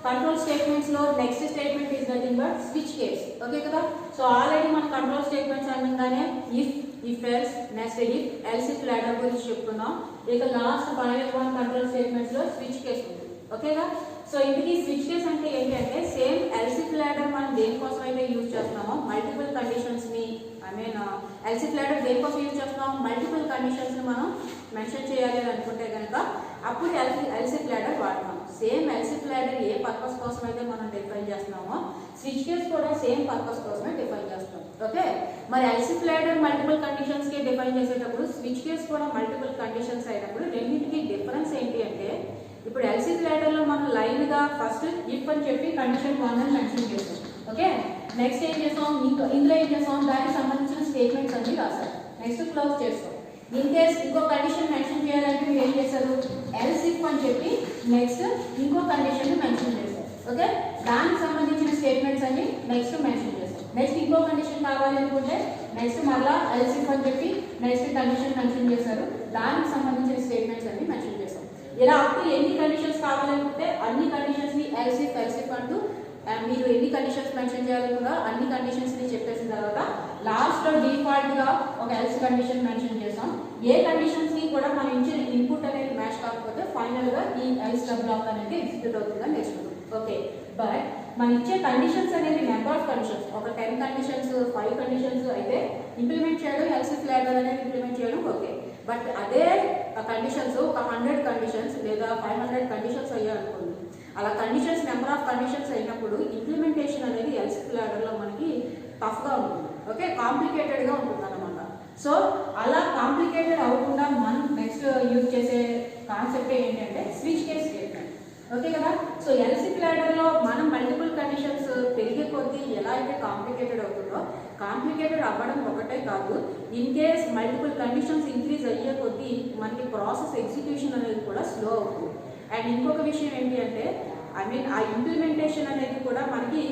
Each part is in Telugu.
కంట్రోల్ స్టేట్మెంట్స్ లో next statement is nothing but switch case. Okay కదా. సో ఆల్రెడీ మన కంట్రోల్ స్టేట్మెంట్స్ అనగానే if else next else if ladder గురించి చెప్పుకున్నాం. ఇక last final one control statements లో స్విచ్ కేస్ ఉంది. ఓకేగా. సో ఇంటికి స్విచ్ కేస్ అంటే ఏంటి అంటే సేమ్ ఎల్స్ ఇఫ్ లాడర్ మనం దేనికోసం అయితే యూజ్ చేస్తున్నామో మల్టిపుల్ కండిషన్స్ ని ఎల్స్ ఇఫ్ లాడర్ దేనికోసం యూజ్ చేస్తున్నాం మల్టిపుల్ కండిషన్స్ ని మనం మెన్షన్ చేయాలి అని అనుకుంటే కనుక అప్పుడు ఎల్స్ ఇఫ్ లాడర్ వాడతాం. Same else if ladder A purpose కోసం అయితే మనం డిఫైన్ చేస్తున్నామో స్విచ్ కేస్ కూడా సేమ్ పర్పస్ కోసమే డిఫైన్ చేస్తాం. ఓకే. మరి else if ladder multiple conditions కి డిఫైన్ చేసేటప్పుడు స్విచ్ కేస్ కూడా మల్టిపుల్ కండిషన్స్ అయినప్పుడు రెండింటికి డిఫరెన్స్ ఏంటి అంటే ఇప్పుడు ఎల్స్ ఇఫ్ లాడర్ లో మనం లైన్ గా ఫస్ట్ ఇఫ్ అని చెప్పి కండిషన్ 1 అని మెన్షన్ చేస్తాం. ఓకే. నెక్స్ట్ ఏం చేస్తాం ఇందులో ఏం చేస్తాం దానికి సంబంధించిన స్టేట్మెంట్స్ అన్ని రాస్తాం. నెక్స్ట్ క్లోజ్ చేస్తాం. ఇన్ కేస్ ఇంకో కండిషన్ మెన్షన్ చేయాలంటే మీరు ఏం చేస్తారు ఎల్స్ ఇఫ్ అని చెప్పి నెక్స్ట్ ఇంకో కండిషన్ మెన్షన్ చేస్తారు. ఓకే. దానికి సంబంధించిన స్టేట్మెంట్స్ అన్ని నెక్స్ట్ మెన్షన్ చేస్తాం. నెక్స్ట్ ఇంకో కండిషన్ కావాలి అనుకుంటే నెక్స్ట్ మళ్ళా ఎల్స్ ఇఫ్ అని చెప్పి నెక్స్ట్ కండిషన్ మెన్షన్ చేస్తారు. దానికి సంబంధించిన స్టేట్మెంట్స్ అన్ని మెన్షన్ చేస్తాం. ఇలా అప్పుడు ఎన్ని కండిషన్స్ కావాలనుకుంటే అన్ని కండిషన్స్ ని ఎల్స్ ఇఫ్ అంటూ మీరు ఎన్ని కండిషన్స్ మెన్షన్ చేయాలనుకున్నా అన్ని కండిషన్స్ ని చెప్పేసిన తర్వాత లాస్ట్ లో డిఫాల్ట్ గా ఒక ఎల్స్ కండిషన్ మెన్షన్ చేస్తాం. ఏ కండిషన్స్ ని కూడా మనం ఇచ్చిన ఇన్పుట్ అనేది మ్యాచ్ కాకపోతే ఫైనల్ గా ఈ ఎల్స్ బ్లాక్ అనేది ఎగ్జిక్యూట్ అవుతుందని నేర్చుకున్నాం. ఓకే. బట్ మనం ఇచ్చే కండిషన్స్ అనేది నెంబర్ ఆఫ్ కండిషన్స్ ఒక 10 కండిషన్స్ 5 కండిషన్స్ అయితే ఇంప్లిమెంట్ చేయడం ఎల్స్ ఇఫ్ లాడర్ అనేది ఇంప్లిమెంట్ చేయడం ఓకే. బట్ అదే కండిషన్స్ ఒక 100 కండిషన్స్ లేదా 500 కండిషన్స్ అయ్యాయనుకోండి అలా కండిషన్స్ నెంబర్ ఆఫ్ కండిషన్స్ అయినప్పుడు ఇంప్లిమెంటేషన్ అనేది ఎల్స్ ఇఫ్ లాడర్ లో మనకి టఫ్ గా ఉంటుంది. ఓకే. కాంప్లికేటెడ్ గా ఉంటుంది అన్నమాట. సో అలా కాంప్లికేటెడ్ అవ్వకుండా మనం నెక్స్ట్ యూజ్ చేసే కాన్సెప్ట్ ఏంటంటే స్విచ్ కేస్ స్టేట్మెంట్. ఓకే కదా. సో ఎల్స్ ఇఫ్ లాడర్ లో మనం మల్టిపుల్ కండిషన్స్ పెరిగే కొద్దీ ఎలా అయితే కాంప్లికేటెడ్ అవుతుందో కాంప్లికేటెడ్ అవ్వడం ఒకటే కాదు in case multiple conditions increase అయ్యే కొద్దీ మనకి ప్రాసెస్ ఎగ్జిక్యూషన్ అనేది కూడా స్లో అవుతుంది. అండ్ ఇంకొక విషయం ఏంటి అంటే ఆ ఇంప్లిమెంటేషన్ అనేది కూడా మనకి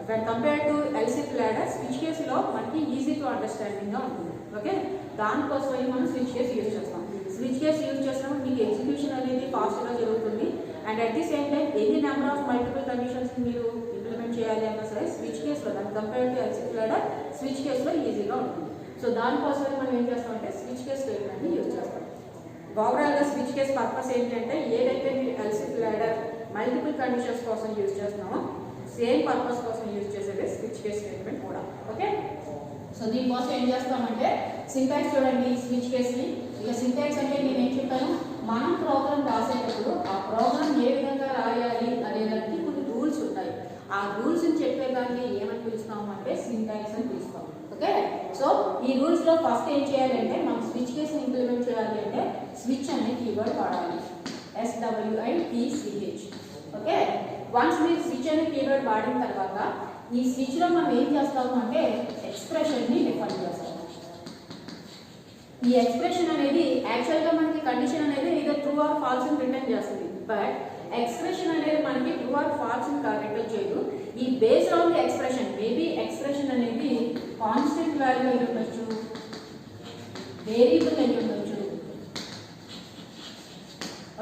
when compared to else if ladder switch కేసులో మనకి ఈజీ టు అండర్స్టాండింగ్ గా ఉంటుంది. ఓకే. దానికోసమని మనం స్విచ్ కేస్ యూజ్ చేస్తాం. స్విచ్ కేస్ యూజ్ చేసినప్పుడు మీకు ఎగ్జిక్యూషన్ అనేది ఫాస్ట్ గా జరుగుతుంది. And at the same time any number of multiple conditions మీరు ఇంప్లిమెంట్ చేయాలి అన్నా సరే స్విచ్ కేసులో దాన్ని compare to else if ladder switch కేసులో ఈజీగా ఉంటుంది. సో దానికోసమని మనం ఏం చేస్తామంటే స్విచ్ కేస్ స్టేట్మెంట్ ని యూజ్ చేస్తాం. ఓవరాల్ గా స్విచ్ కేస్ పర్పస్ ఏంటంటే ఏదైతే మీరు else if ladder multiple conditions కోసం యూజ్ చేస్తున్నామో సేమ్ పర్పస్ కోసం యూజ్ చేసేది స్విచ్ కేస్ స్టేట్మెంట్ కూడా. ఓకే. సో దీనికోసం ఏం చేస్తామంటే సింటాక్స్ చూడండి స్విచ్ కేస్ ని. ఇక సింటాక్స్ అంటే నేను ఏం చెప్పాను మనం ప్రోగ్రామ్ రాసేటప్పుడు ఆ ప్రోగ్రామ్ ఏ విధంగా రాయాలి అనేదానికి కొన్ని రూల్స్ ఉంటాయి. ఆ రూల్స్ ని చెప్పేదాన్ని ఏమని పిలుస్తాము అంటే సింటాక్స్ అని పిలుస్తాం. ఓకే. సో ఈ రూల్స్ లో ఫస్ట్ ఏం చేయాలంటే మనం స్విచ్ కేస్ ని ఇంప్లిమెంట్ చేయాలి అంటే స్విచ్ అనే కీవర్డ్ వాడాలి. SWITCH. ఓకే. వన్స్ మీరు స్విచ్ అనే కీవర్డ్ వాడిన తర్వాత ఈ స్విచ్ లో మనం ఏం చేస్తాము అంటే ఎక్స్ప్రెషన్ ని డిఫైన్ చేస్తాము. ఈ ఎక్స్ప్రెషన్ అనేది యాక్చువల్ గా మనకి కండిషన్ అనేది ఏదో ట్రూ ఆర్ ఫాల్స్ అని రిటర్న్ చేస్తుంది. బట్ ఎక్స్ప్రెషన్ అనేది మనకి ట్రూ ఆర్ ఫాల్స్ అని రిటర్న్ చేయదు. ఈ based on the expression maybe expression అనేది కాన్స్టెంట్ వాల్యూ అయి ఉండొచ్చు వేరియబుల్ అయి ఉండొచ్చు.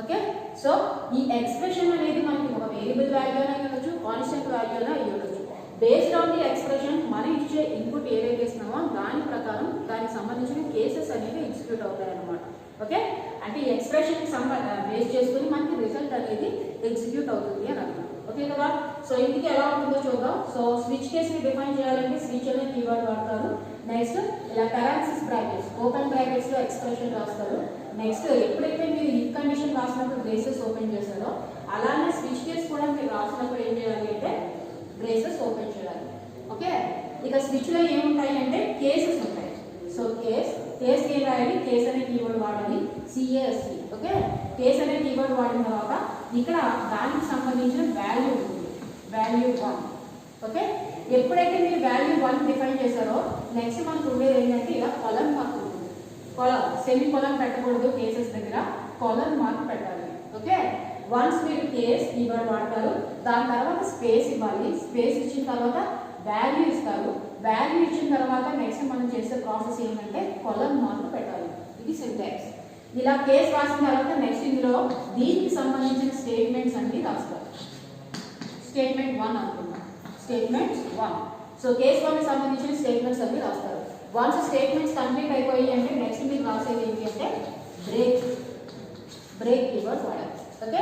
ఓకే. సో ఈ ఎక్స్ప్రెషన్ అనేది మనకి ఒక వేరియబుల్ వాల్యూ అయినా ఉండొచ్చు కాన్స్టెంట్ వాల్యూ అయినా అయి ఉండొచ్చు. బేస్డ్ ఆన్ ది ఎక్స్ప్రెషన్ మనం ఇచ్చే ఇన్పుట్ ఏదైతే ఇస్తున్నామో దాని ప్రకారం దానికి సంబంధించిన కేసెస్ అనేవి ఎగ్జిక్యూట్ అవుతాయి అన్నమాట. ఓకే. అంటే ఈ ఎక్స్ప్రెషన్ బేస్ చేసుకుని మనకి రిజల్ట్ అనేది ఎగ్జిక్యూట్ అవుతుంది అని అర్థం. ఓకే కదా. సో ఇంటికి ఎలా ఉంటుందో చూద్దాం. సో స్విచ్ కేస్ ని డిఫైన్ చేయాలంటే స్విచ్ అనే కీవర్డ్ వాడతారు. నెక్స్ట్ ఇలా పారాంథసిస్ బ్రాకెట్స్ ఓపెన్ బ్రాకెట్స్ లో ఎక్స్ప్రెషన్ రాస్తారు. నెక్స్ట్ ఎప్పుడైతే మీరు ఇఫ్ కండిషన్ రాసినప్పుడు బ్రేసెస్ ఓపెన్ చేస్తారో అలానే స్విచ్ కేస్ కూడా మీరు రాసినప్పుడు ఏం చేయాలి అంటే బ్రేసెస్ ఓపెన్ చేయాలి. ఓకే. ఇక స్విచ్ లో ఏముంటాయి అంటే కేసెస్ ఉంటాయి. సో కేస్ ఏం రాయాలి కేస్ అనే కీవర్డ్ వాడాలి CASE. ఓకే. కేస్ అనే కీవర్డ్ వాడిన తర్వాత ఇక్కడ దానికి సంబంధించిన వాల్యూ ఉంటుంది వాల్యూ 1. ఓకే. ఎప్పుడైతే మీరు వాల్యూ 1 డిఫైన్ చేశారో నెక్స్ట్ మనకు ఉండేది ఏంటంటే ఇలా కాలమ్ మార్క్ ఉంటుంది. కాలమ్ సెమీ కాలమ్ పెట్టకూడదు కేసెస్ దగ్గర కాలమ్ మార్క్ పెట్టాలి. ఓకే. వన్స్ మీరు కేస్ కీవర్డ్ వాడతారు దాని తర్వాత స్పేస్ ఇవ్వాలి. స్పేస్ ఇచ్చిన తర్వాత వాల్యూ ఇస్తారు. వాల్యూ ఇచ్చిన తర్వాత నెక్స్ట్ మనం చేసే ప్రాసెస్ ఏంటంటే కాలమ్ మార్క్ పెట్టాలి. ఇది సింటాక్స్. ఇలా కేసు రాసిన తర్వాత నెక్స్ట్ ఇందులో దీనికి సంబంధించిన స్టేట్మెంట్స్ అన్ని రాస్తారు. స్టేట్మెంట్ 1 అనుకుందాం. స్టేట్మెంట్ 1. సో కేస్ 1 కి సంబంధించిన స్టేట్మెంట్స్ అన్ని రాస్తారు. వన్స్ స్టేట్మెంట్స్ కంప్లీట్ అయిపోయి అంటే నెక్స్ట్ మీకు రాసేది ఏంటి అంటే బ్రేక్ కీవర్డ్స్ వాడాలి. ఓకే,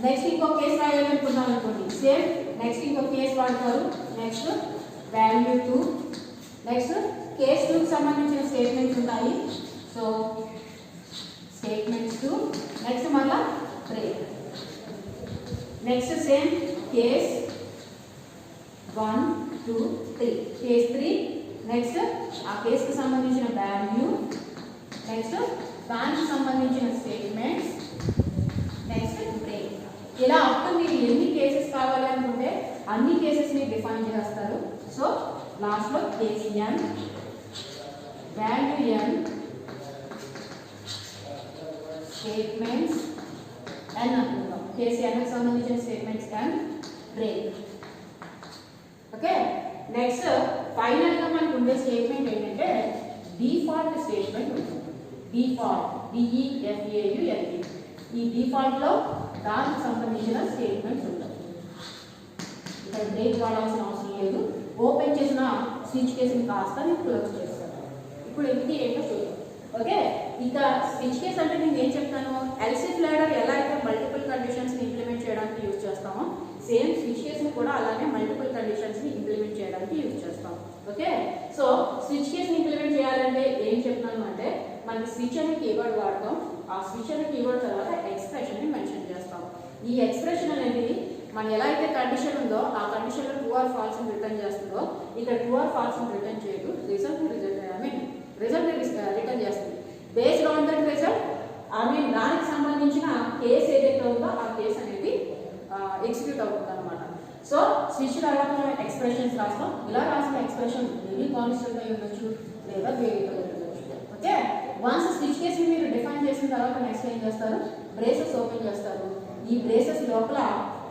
నెక్స్ట్ ఇంకో కేసు రాయాలనుకున్నాం అనుకోండి, సేమ్ నెక్స్ట్ ఇంకో కేసు వాడతారు. Next value 2. నెక్స్ట్ కేస్ 2 కి సంబంధించిన స్టేట్మెంట్స్ ఉన్నాయి. So statements 2. నెక్స్ట్ మళ్ళా break. Next same case 1 2 3. Case 3. Next ఆ కేసుకి సంబంధించిన వాల్యూ. నెక్స్ట్ దానికి సంబంధించిన స్టేట్మెంట్స్. Next break. ఇలా అప్పుడు మీరు ఎన్ని కేసెస్ కావాలనుకుంటే అన్ని కేసెస్ని డిఫైన్ చేస్తారు. సో లాస్ట్లో case n, value n, statements n అనుకుందాం. కేసు n కి సంబంధించిన statements n, break. Okay, next ఫైనల్గా మనకు ఉండే స్టేట్మెంట్ ఏంటంటే డిఫాల్ట్ స్టేట్మెంట్ ఉంటుంది. Default DEFAULT. ఈ డిఫాల్ట్లో దానికి సంబంధించిన స్టేట్మెంట్స్ ఉంటాయి. ఇక్కడ బ్రేక్ వాడాల్సిన అవసరం లేదు. ఓపెన్ చేసిన స్విచ్ కేసుని కాస్త నేను క్లోజ్ చేస్తాను. ఇప్పుడు ఇది ఏంటో చూద్దాం. ఓకే, ఇక స్విచ్ కేస్ అంటే నేను ఏం చెప్తాను, ఎల్సిఫ్ లాడర్ ఎలా అయితే మల్టిపుల్ కండిషన్స్ని ఇంప్లిమెంట్ చేయడానికి యూజ్ చేస్తామో సేమ్ స్విచ్ కేస్ని కూడా అలానే మల్టిపుల్ కండిషన్స్ని ఇంప్లిమెంట్ చేయడానికి యూజ్ చేస్తాం. ఓకే, సో స్విచ్ కేస్ని ఇంప్లిమెంట్ చేయాలంటే ఏం చెప్తున్నాను అంటే మనకి స్విచ్ అనే కీవర్డ్ వాడతాం. ఆ స్విచ్ అనే కీవర్డ్ తర్వాత ఎక్స్ప్రెషన్ని మెన్షన్ చేస్తాం. ఈ ఎక్స్ప్రెషన్ అనేది మనం ఎలా అయితే కండిషన్ ఉందో ఆ కండిషన్లో ట్రూ ఆర్ ఫాల్స్ అని రిటర్న్ చేస్తుందో ఇక్కడ ట్రూ ఆర్ ఫాల్స్ అని రిటర్న్ చేయదు. రిజల్ట్ రిటర్న్ చేస్తుంది. బేస్డ్ ఆన్ దట్ రిజల్ట్ దానికి సంబంధించిన కేసు ఏదైతే ఉందో ఆ కేసు అనేది ఎగ్జిక్యూట్ అవుతుంది అనమాట. సో స్విచ్ తర్వాత మనం ఎక్స్ప్రెషన్స్ రాస్తాం. ఇలా రాసిన ఎక్స్ప్రెషన్ ఎన్ని కాన్స్టెంట్ అయి ఉండొచ్చు లేదా వేరియబుల్ అయి ఉండొచ్చు. ఓకే, వన్స్ స్విచ్ కేసుని మీరు డిఫైన్ చేసిన తర్వాత నెక్స్ట్ ఏం చేస్తారు, బ్రేసెస్ ఓపెన్ చేస్తారు. ఈ బ్రేసెస్ లోపల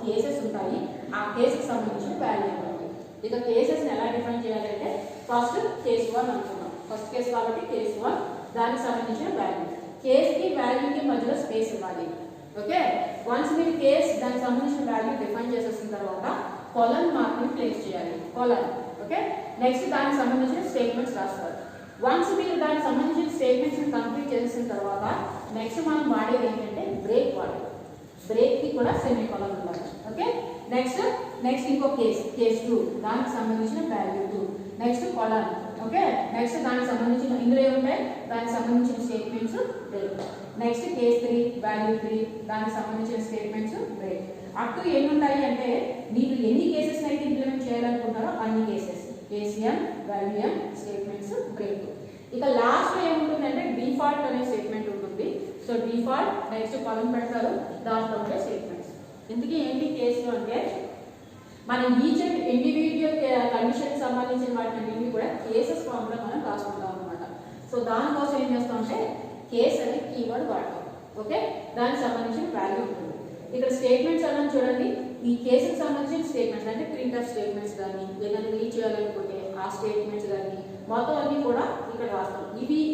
కేసెస్ ఉంటాయి. ఆ కేసుకి సంబంధించిన వాల్యూ ఉంటుంది. ఇక కేసెస్ని ఎలా డిఫైన్ చేయాలంటే ఫస్ట్ కేస్ 1 అనుకున్నాం. ఫస్ట్ కేసు కాబట్టి కేస్ 1, దానికి సంబంధించిన వాల్యూ. కేస్కి వాల్యూకి మధ్యలో స్పేస్ ఇవ్వాలి. ఓకే, వన్స్ మీరు కేస్ దానికి సంబంధించిన వాల్యూ డిఫైన్ చేసేసిన తర్వాత కొలన్ మార్క్ని ప్లేస్ చేయాలి. కొలన్. ఓకే, నెక్స్ట్ దానికి సంబంధించిన స్టేట్మెంట్స్ రాస్తారు. వన్స్ మీరు దానికి సంబంధించిన స్టేట్మెంట్స్ని కంప్లీట్ చేసిన తర్వాత నెక్స్ట్ మనం వాడేది ఏంటంటే బ్రేక్ వాడాలి. బ్రేక్కి కూడా సెమీ కొలన్ ఉండాలి. ఓకే, నెక్స్ట్ ఇంకో కేస్ 2, దానికి సంబంధించిన వాల్యూ 2. నెక్స్ట్ కొలన్. ఓకే, నెక్స్ట్ దానికి సంబంధించిన ఇందులో ఏముంటాయి దానికి సంబంధించిన statements break. Next case 3, value 3, దానికి సంబంధించిన స్టేట్మెంట్స్ బ్రేక్. అటు ఎన్ని ఉంటాయి అంటే మీరు ఎన్ని కేసెస్ అయితే ఇంప్లిమెంట్ చేయాలనుకుంటారో అన్ని cases. Case n, value n, statements break. ఇక లాస్ట్ ఏముంటుందంటే డిఫాల్ట్ అనే స్టేట్మెంట్ ఉంటుంది. సో డిఫాల్ట్ నెక్స్ట్ కాలం పెడతారు, దాంట్లో ఉండే స్టేట్మెంట్స్. ఇందుకే ఏంటి కేసు అంటే మనం ఈచ్ అండ్ ఇండివిజువల్ కండిషన్ సంబంధించిన వాటిని కూడా కేసెస్ ఫామ్లో మనం రాసుకుంటాం అనమాట. సో దానికోసం ఏం చేస్తామంటే కేస్ అనే కీవర్డ్ వాడతాం. ఓకే, దానికి సంబంధించిన వాల్యూ ఉంటుంది. ఇక్కడ స్టేట్మెంట్స్ అన్నది చూడండి, ఈ కేసుకి సంబంధించిన స్టేట్మెంట్స్ అంటే ప్రింటర్ స్టేట్మెంట్స్ కానీ ఏదైనా రీడ్ చేయాలనుకుంటే ఆ స్టేట్మెంట్స్ కానీ మొత్తం అన్నీ కూడా ఇక్కడ రాస్తాం.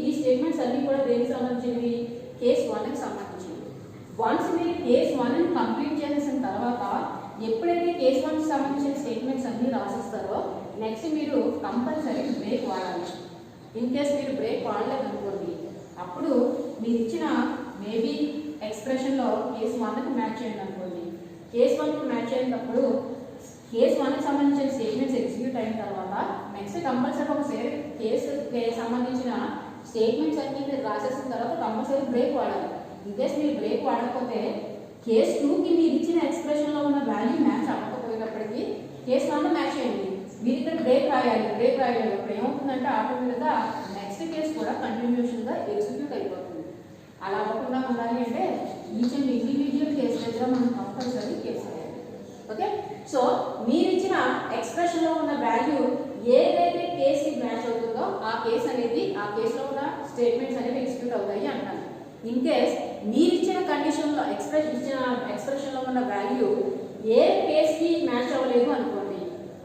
ఈ స్టేట్మెంట్స్ అన్నీ కూడా దేనికి సంబంధించినవి, కేస్ 1కి సంబంధించినవి. వన్స్ మీరు కేస్ 1ని కంప్లీట్ చేసేసిన తర్వాత ఎప్పుడైతే కేస్ 1కి సంబంధించిన స్టేట్మెంట్స్ అన్నీ రాసిస్తారో నెక్స్ట్ మీరు కంపల్సరీ బ్రేక్ వాడాలి. ఇన్ కేస్ మీరు బ్రేక్ వాడలేదనుకోండి అప్పుడు మీరు ఇచ్చిన మేబీ ఎక్స్ప్రెషన్లో కేస్ 1కి మ్యాచ్ చేయండి అనుకోండి. కేస్ 1కి మ్యాచ్ అయినప్పుడు కేస్ 1కి సంబంధించిన స్టేట్మెంట్స్ ఎగ్జిక్యూట్ అయిన తర్వాత నెక్స్ట్ కంపల్సరీ ఒకసారి కేసుకి సంబంధించిన స్టేట్మెంట్స్ అన్ని మీరు రాసేసిన తర్వాత కంపల్సరీ బ్రేక్ వాడాలి. ఇన్ కేస్ మీరు బ్రేక్ వాడకపోతే కేస్ 2కి మీరు ఇచ్చిన ఎక్స్ప్రెషన్లో ఉన్న వాల్యూ మ్యాచ్ అవ్వకపోయినప్పటికీ కేస్ 1 మ్యాచ్ చేయండి. మీరు ఇక్కడ బ్రేక్ రాయాలి. అప్పుడు ఏమవుతుందంటే ఆటోమేటిక్గా నెక్స్ట్ కేసు కూడా కంటిన్యూషన్గా ఎగ్జిక్యూట్ అయిపోతుంది. అలా అవ్వకుండా ఉండాలి అంటే ఈచ్ అండ్ ఇండివిజువల్ కేసు దగ్గర మనం కంపల్సరీ కేసు రాయాలి. ఓకే, సో మీరు ఇచ్చిన ఎక్స్ప్రెషన్లో ఉన్న వాల్యూ ఏదైతే కేసుకి మ్యాచ్ అవుతుందో ఆ కేసు అనేది ఆ కేసులో ఉన్న స్టేట్మెంట్స్ అనేవి ఎగ్జిక్యూట్ అవుతాయి అంటారు. ఇన్ కేస్ మీరు ఇచ్చిన కండిషన్లో ఎక్స్ప్రెషన్లో ఉన్న వాల్యూ ఏ కేసుకి మ్యాచ్ అవ్వలేదు అనుకోండి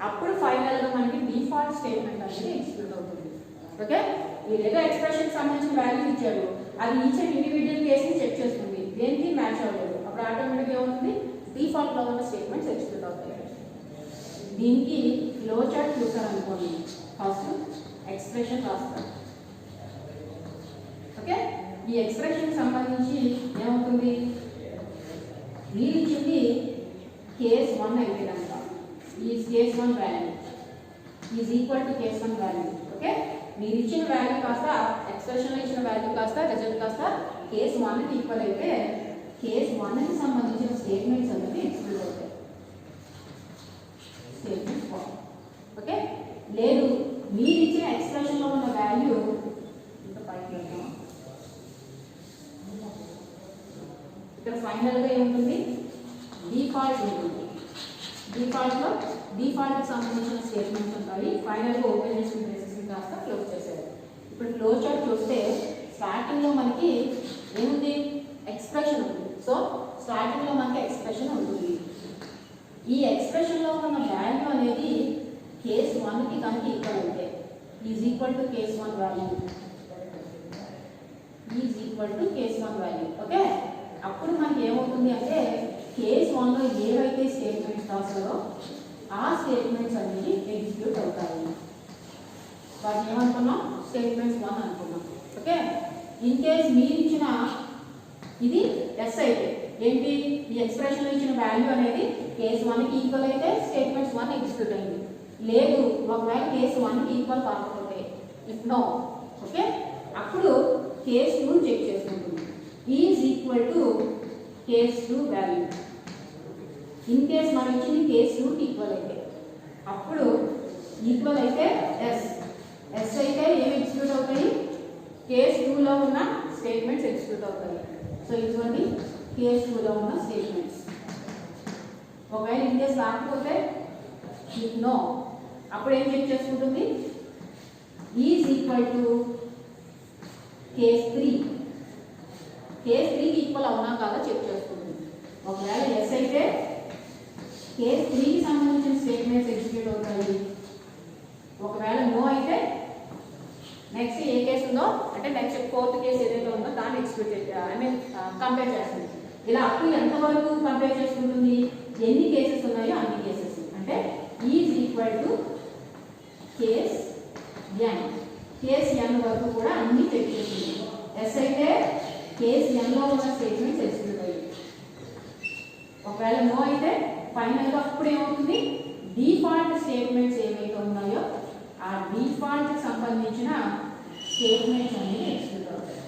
అప్పుడు ఫైనల్గా మనకి డిఫాల్ట్ స్టేట్మెంట్ అనేది ఎగ్జిక్యూట్ అవుతుంది. ఓకే, మీరు ఏదో ఎక్స్ప్రెషన్కి సంబంధించిన వాల్యూ ఇచ్చారు, అది ఈచ్ అండ్ ఇండివిజువల్ కేసుని చెక్ చేస్తుంది, దేనికి మ్యాచ్ అవ్వలేదు. అప్పుడు ఆటోమేటిక్గా ఏమవుతుంది, డిఫాల్ట్లో ఉన్న స్టేట్మెంట్స్ ఎగ్జిక్యూట్ అవుతాయి. దీనికి ఫ్లో చార్ట్ చూసారనుకోండి, ఫస్ట్ ఎక్స్ప్రెషన్ రాస్తారు. ఓకే, ఈ ఎక్స్ప్రెషన్ సంబంధించి ఏమవుతుంది, మీరు ఇచ్చింది కేస్ 1 అయితే కనుక ఈ case 1 value is equal to case 1 value. Okay, మీరు ఇచ్చిన వాల్యూ కాస్త ఎక్స్ప్రెషన్లో ఇచ్చిన వాల్యూ కాస్త రిజల్ట్ కాస్త కేస్ 1కి ఈక్వల్ అయితే కేస్ 1కి సంబంధించిన స్టేట్మెంట్స్ అనేవి ఎగ్జిక్యూట్ అవుతాయి. స్టేట్మెంట్స్ 1. ఓకే, లేదు మీరు ఇచ్చిన ఎక్స్ప్రెషన్లో ఉన్న వాల్యూ ఇంకా పైకి వెళ్తాం. ఇక్కడ ఫైనల్గా ఏముంటుంది, డిఫాల్ట్ ఉంటుంది. డిఫాల్ట్లో డిఫాల్ట్కి సంబంధించిన స్టేట్మెంట్స్ ఉంటాయి. ఫైనల్గా ఓపెన్ చేసిన బేసిస్ని కాస్త క్లోజ్ చేశారు. ఇప్పుడు ఫ్లో చార్ట్ చూస్తే స్టార్టింగ్లో మనకి ఏముంది, ఎక్స్ప్రెషన్ ఉంది. సో స్టార్టింగ్లో మనకి ఎక్స్ప్రెషన్ ఉంటుంది. ఈ ఎక్స్ప్రెషన్లో ఉన్న వాల్యూ అనేది కేస్ 1కి కనుక ఈక్వల్ అయితే is equal to case 1 value, is equal to case 1 value. Okay, అప్పుడు మనకి ఏమవుతుంది అంటే కేస్ 1లో ఏవైతే స్టేట్మెంట్స్ రాస్తారో ఆ స్టేట్మెంట్స్ అనేవి ఎగ్జిక్యూట్ అవుతాయి. వాటిని ఏమనుకున్నాం, స్టేట్మెంట్స్ 1 అనుకున్నాం. ఓకే, ఇన్ కేస్ మీరు ఇచ్చిన ఇది ఎస్ అయితే ఏంటి, ఈ ఎక్స్ప్రెషన్లో ఇచ్చిన వాల్యూ అనేది కేస్ 1కి ఈక్వల్ అయితే స్టేట్మెంట్స్ 1 ఎగ్జిక్యూట్ అయింది. లేదు ఒకవేళ కేస్ 1కి ఈక్వల్ కాకపోతే ఇఫ్ నో, ఓకే, అప్పుడు కేస్ 2 చెక్ చేసుకుంటుంది. Is equal to case 2 value. In case మనం ఇచ్చింది కేస్ 2కి ఈక్వల్ అయితే అప్పుడు ఈక్వల్ అయితే ఎస్, ఎస్ అయితే ఏమి ఎగ్జిక్యూట్ అవుతాయి, కేస్ 2లో ఉన్న స్టేట్మెంట్స్ ఎగ్జిక్యూట్ అవుతాయి. సో ఇటువంటి కేస్ 2లో ఉన్న స్టేట్మెంట్స్. ఒకవేళ ఇన్ కేస్ రాకపోతే ఇఫ్ నో, అప్పుడు ఏం చెక్ చేసుకుంటుంది, is equal to case 3. Case 3కి ఈక్వల్ అవునా కాదా చెక్ చేసుకుంటుంది. ఒకవేళ ఎస్ అయితే కేస్ 3కి సంబంధించిన స్టేట్మెంట్స్ ఎగ్జిక్యూట్ అవుతాయి. ఒకవేళ నో అయితే నెక్స్ట్ ఏ కేసు ఉందో అంటే నెక్స్ట్ 4th కేసు ఏదైతే ఉందో దాన్ని ఎగ్జిక్యూట్ కంపేర్ చేస్తుంది. ఇలా అప్ టు ఎంతవరకు కంపేర్ చేసుకుంటుంది, ఎన్ని కేసెస్ ఉన్నాయో అన్ని కేసెస్. అంటే is equal to case n, case n వరకు కూడా అన్ని చెక్ చేస్తుంది. ఎస్ అయితే కేస్ nలో ఉన్న స్టేట్మెంట్స్ ఎగ్జిక్యూట్ అయ్యాయి. ఒకవేళ నో అయితే ఫైనల్గా అప్పుడు ఏమవుతుంది, డిఫాల్ట్ స్టేట్మెంట్స్ ఏవైతే ఉన్నాయో ఆ డిఫాల్ట్కి సంబంధించిన స్టేట్మెంట్స్ అనేవి ఎగ్జిక్యూట్ అవుతాయి.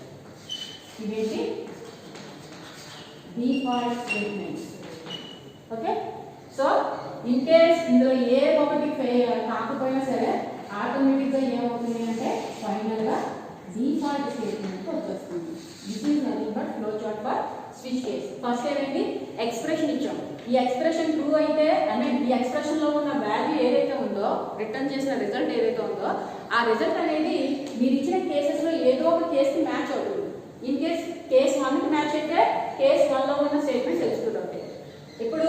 ఇవేంటి default statements. Okay, so in case ఇందులో ఏ ఒకటి కాకపోయినా సరే ఆటోమేటిక్గా ఏమవుతుంది అంటే ఫైనల్గా డిఫాల్ట్ స్టేట్మెంట్ వచ్చేస్తుంది. This is nothing but flow chart for switch case. First ఏమైంది, ఎక్స్ప్రెషన్ ఇచ్చాం. ఈ ఎక్స్ప్రెషన్ ట్రూ అయితే ఈ ఎక్స్ప్రెషన్లో ఉన్న వాల్యూ ఏదైతే ఉందో, రిటర్న్ చేసిన రిజల్ట్ ఏదైతే ఉందో ఆ రిజల్ట్ అనేది మీరు ఇచ్చిన కేసెస్లో ఏదో ఒక కేసుకి మ్యాచ్ అవుతుంది. ఇన్ కేస్ కేస్ 1కి మ్యాచ్ అయితే కేస్ 1లో ఉన్న స్టేట్మెంట్స్ ఎగ్జిక్యూట్ అవుతాయి. ఇప్పుడు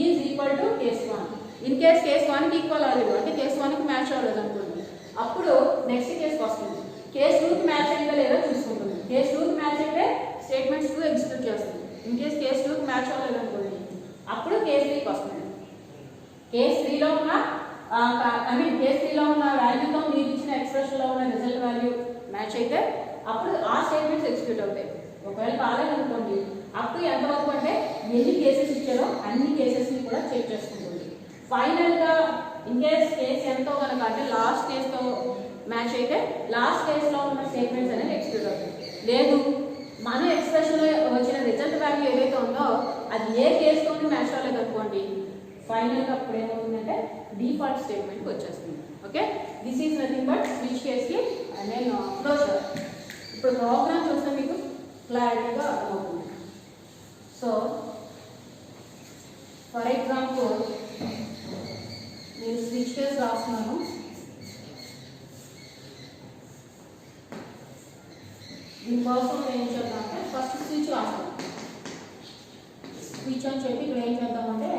is equal to case 1. In case case 1కి ఈక్వల్ అవ్వలేదు అంటే కేస్ 1కి మ్యాచ్ అవ్వలేదు అనుకోండి, అప్పుడు నెక్స్ట్ కేసుకి వస్తుంది. కేస్ 2కి మ్యాచ్ అయిందా లేదా చూసుకుంటుంది. కేస్ 2కి మ్యాచ్ అయితే స్టేట్మెంట్స్ 2 ఎగ్జిక్యూట్ చేస్తుంది. ఇన్ కేస్ కేస్ 2కి మ్యాచ్ అవ్వలేదు అనుకోండి, అప్పుడు కేస్ 3కి వస్తుంది. కేస్ 3లో ఉన్న కేస్ 3లో ఉన్న వాల్యూతో మీరు ఇచ్చిన ఎక్స్ప్రెషన్లో ఉన్న రిజల్ట్ వాల్యూ మ్యాచ్ అయితే అప్పుడు ఆ స్టేట్మెంట్స్ ఎగ్జిక్యూట్ అవుతాయి. ఒకవేళ కాలేదనుకోండి, అప్పుడు ఎంతవరకు అంటే ఎన్ని కేసెస్ ఇచ్చారో అన్ని కేసెస్ని కూడా చెక్ చేసుకుంటుంది. ఫైనల్గా ఇన్ కేస్ కేసు ఎంతో కనుక అంటే లాస్ట్ కేసుతో మ్యాచ్ అయితే లాస్ట్ కేసులో ఉన్న స్టేట్మెంట్స్ అనేది ఎగ్జిక్యూట్ అవుతాయి. లేదు మన ఎక్స్ప్రెషన్లో వచ్చిన రిజల్ట్ వాల్యూ ఏదైతే ఉందో అది ఏ కేసుతోని మ్యాచ్ అవ్వలేదు అనుకోండి, ఫైనల్గా అప్పుడు ఏమవుతుందంటే డిఫాల్ట్ స్టేట్మెంట్కి వచ్చేస్తుంది. Okay, this is nothing but switch కేస్కి నేను క్లోజర్. ఇప్పుడు ప్రోగ్రామ్ చూస్తే మీకు క్లారిటీగా అర్థమవుతుంది. సో ఫర్ ఎగ్జాంపుల్ నేను స్విచ్ కేస్ రాస్తున్నాను. దీనికోసం ఏం చేద్దామంటే ఫస్ట్ స్విచ్ రాస్తాను. స్విచ్ అని చెప్పి ఇక్కడ ఏం చేద్దామంటే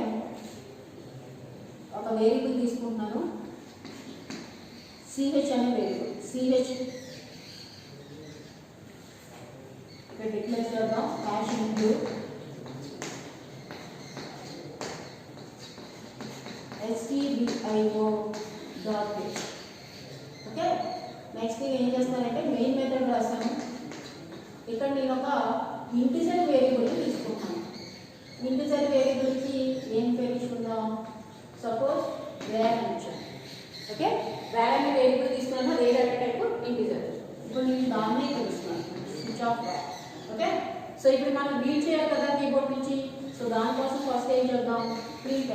ఒక వేరియబుల్ తీసుకుంటున్నాను, సిహెచ్ అనే variable. CH dash into stdio dot get. Okay, next ఏం చేస్తానంటే మెయిన్ మెథడ్ రాస్తాను. ఇక్కడ నేను ఒక ఇంటిజర్ వేరియబుల్ తీసుకుంటాను. ఇంటిజర్ వేరియబుల్కి ఏం పేరు ఇచ్చుకుందాం? సపోజ్ వేర్ అని ఇచ్చాను. ఓకే, వేర్ అనే వేరియబుల్ తీసుకున్నాను, అదే డేటా టైప్ ఇంటిజర్. ఇప్పుడు నేను దాన్నే తెలుస్తున్నాను, switch of wear. Okay, so ఇప్పుడు మనం రీడ్ చేయాలి కదా కీబోర్డ్ నుంచి. సో దానికోసం ఫస్ట్ ఏం చేద్దాం? Print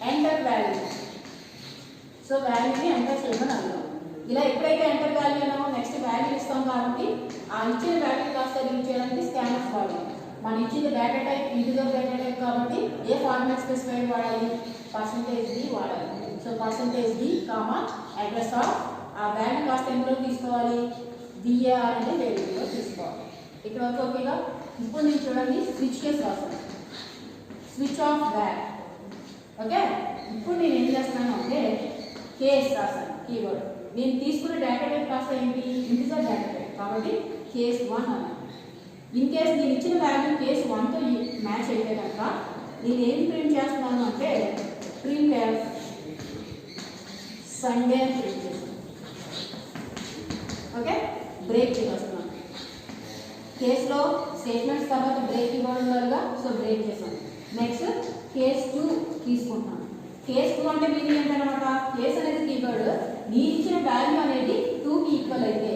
enter value. సో వాల్యూని ఎంటర్ చేయమని అన్నాం. ఇలా ఎప్పుడైతే ఎంటర్ వాల్యూ అన్నామో నెక్స్ట్ వాల్యూ ఇస్తాం కాబట్టి ఆ ఇచ్చిన వాల్యూ కాస్త రీడ్ చేయడానికి స్కాన్ఎఫ్ వాడాలి. మనం ఇచ్చింది data type integer data type కాబట్టి ఏ ఫార్మాట్ స్పెసిఫైడ్ వాడాలి? %d వాడాలి. So %d comma address of ఆ వాల్యూ కాస్త ఎందులో తీసుకోవాలి? var అనే వేరియబుల్లో తీసుకోవాలి. ఇక్కడ వరకు ఓకేగా? ఇప్పుడు నేను చూడండి స్విచ్ కేస్ రాస్తాను. Switch of wear. ఓకే, ఇప్పుడు నేను ఏం చేస్తున్నాను అంటే కేస్ రాస్తాను కీవర్డ్. నేను తీసుకున్న డేటా టైప్ కాస్త ఏంటి? ఇంటిజర్ డేటా టైప్ కాబట్టి కేస్ 1 అన్నాను. ఇన్ కేస్ నేను ఇచ్చిన వాల్యూ కేస్ 1తో మ్యాచ్ అయితే కనుక నేను ఏం ప్రింట్ చేస్తున్నాను అంటే ప్రింట్ సండే అని ప్రింట్ చేస్తాను. ఓకే, బ్రేక్ చేస్తున్నాను. కేసులో స్టేట్మెంట్స్ తర్వాత బ్రేక్ ఇవ్వడం, సో బ్రేక్ చేస్తాను. నెక్స్ట్ కేస్ 2 తీసుకుంటాను. కేస్ 2 అంటే మీనింగ్ ఏంటన్నమాట? కేస్ అనేది కీవర్డ్, నేను ఇచ్చిన వాల్యూ అనేది 2కి ఈక్వల్ అయితే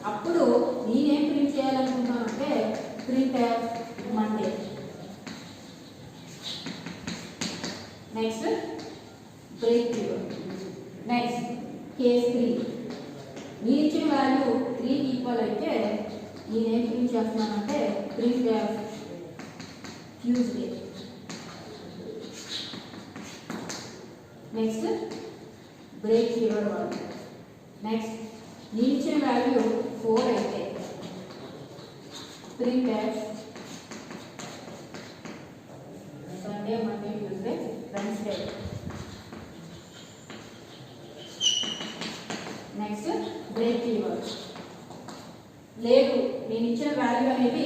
అప్పుడు నేనేం ప్రింట్ చేయాలనుకుంటాను అంటే print Monday. Next break keyword. Next case 3, నేను ఇచ్చిన వాల్యూ 3కి ఈక్వల్ అయితే నేనేం ప్రింట్ చేస్తున్నానంటే print Tuesday. Next break keyword వాడు. నెక్స్ట్ నేను ఇచ్చిన వాల్యూ 4 అయితే print Sunday Monday Tuesday Wednesday. Next break keyword. లేదు, నేను ఇచ్చిన వాల్యూ అనేది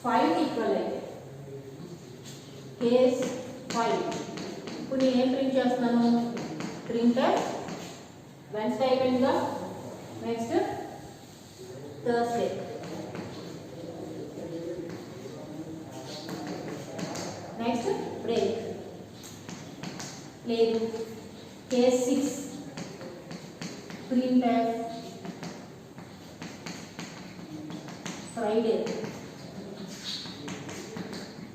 5కి ఈక్వల్ అయితే కేస్ 5. ఇప్పుడు నేను ఏం ప్రింట్ చేస్తున్నాను? ప్రింట్ వెన్స్డే అయిపోయిందిగా. Next Thursday. Next break. లేదు, case 6 print Friday.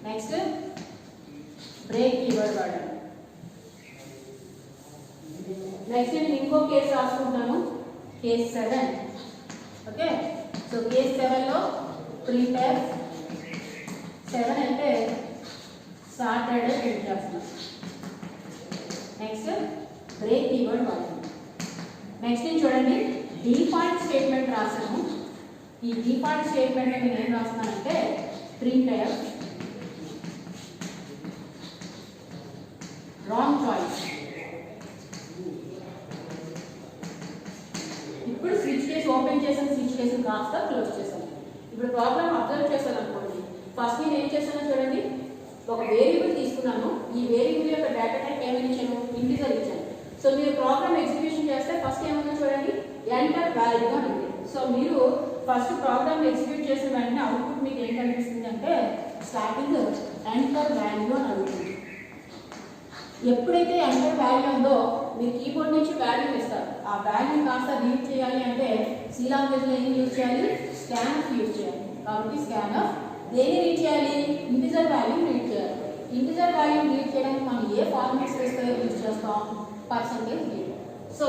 Next break keyword వాడాలి. నెక్స్ట్ నేను ఇంకో కేసు రాసుకుంటాను, కేస్ 7. ఓకే, సో కేస్ 7లో ప్రింట్ 7 అంటే సాటర్డే ప్రింట్ చేస్తున్నాను. నెక్స్ట్ బ్రేక్ కీవర్డ్ వాడాలి. నెక్స్ట్ నేను చూడండి డిఫాల్ట్ స్టేట్మెంట్ రాసాను. ఈ డిఫాల్ట్ స్టేట్మెంట్ నేను ఏం రాస్తున్నానంటే ప్రింట్ రాంగ్ చాయిస్. ఇప్పుడు స్విచ్ కేసు ఓపెన్ చేసాను, స్విచ్ కేసు కాస్త క్లోజ్ చేశాను. ఇప్పుడు ప్రాబ్లమ్ అబ్జర్వ్ చేశాను అనుకోండి. ఫస్ట్ నేను ఏం చేశానో చూడండి, ఒక వేరియబుల్ తీసుకున్నాను. ఈ వేరియబుల్ యొక్క డేటా టైప్ ఏమని ఇచ్చాను? ఇంటిజర్ ఇచ్చాను. సో మీరు ప్రోగ్రామ్ ఎగ్జిక్యూషన్ చేస్తే ఫస్ట్ ఏమన్నా చూడండి ఎంటర్ వాల్యూ అని ఉంది. సో మీరు ఫస్ట్ ప్రోగ్రామ్ ఎగ్జిక్యూట్ చేసిన వెంటనే అవుట్పుట్ మీకు ఏం కనిపిస్తుంది అంటే స్టార్టింగ్ ఎంటర్ వాల్యూ అని అడుగుతుంది. ఎప్పుడైతే ఎంటర్ వాల్యూ ఉందో మీరు కీబోర్డ్ నుంచి వాల్యూ ఇస్తారు. ఆ వాల్యూ కాస్త రీడ్ చేయాలి అంటే సి లాంగ్వేజ్లో ఏం యూజ్ చేయాలి? స్కాన్ఎఫ్ యూజ్ చేయాలి. కాబట్టి స్కాన్ఎఫ్ దేన్ని రీడ్ చేయాలి? ఇంటిజర్ వాల్యూ రీడ్ చేయాలి. ఇంటిజర్ వాల్యూ రీడ్ చేయడానికి మనం ఏ ఫార్మాట్ స్పెసిఫైర్ యూజ్ చేస్తాం? %d. సో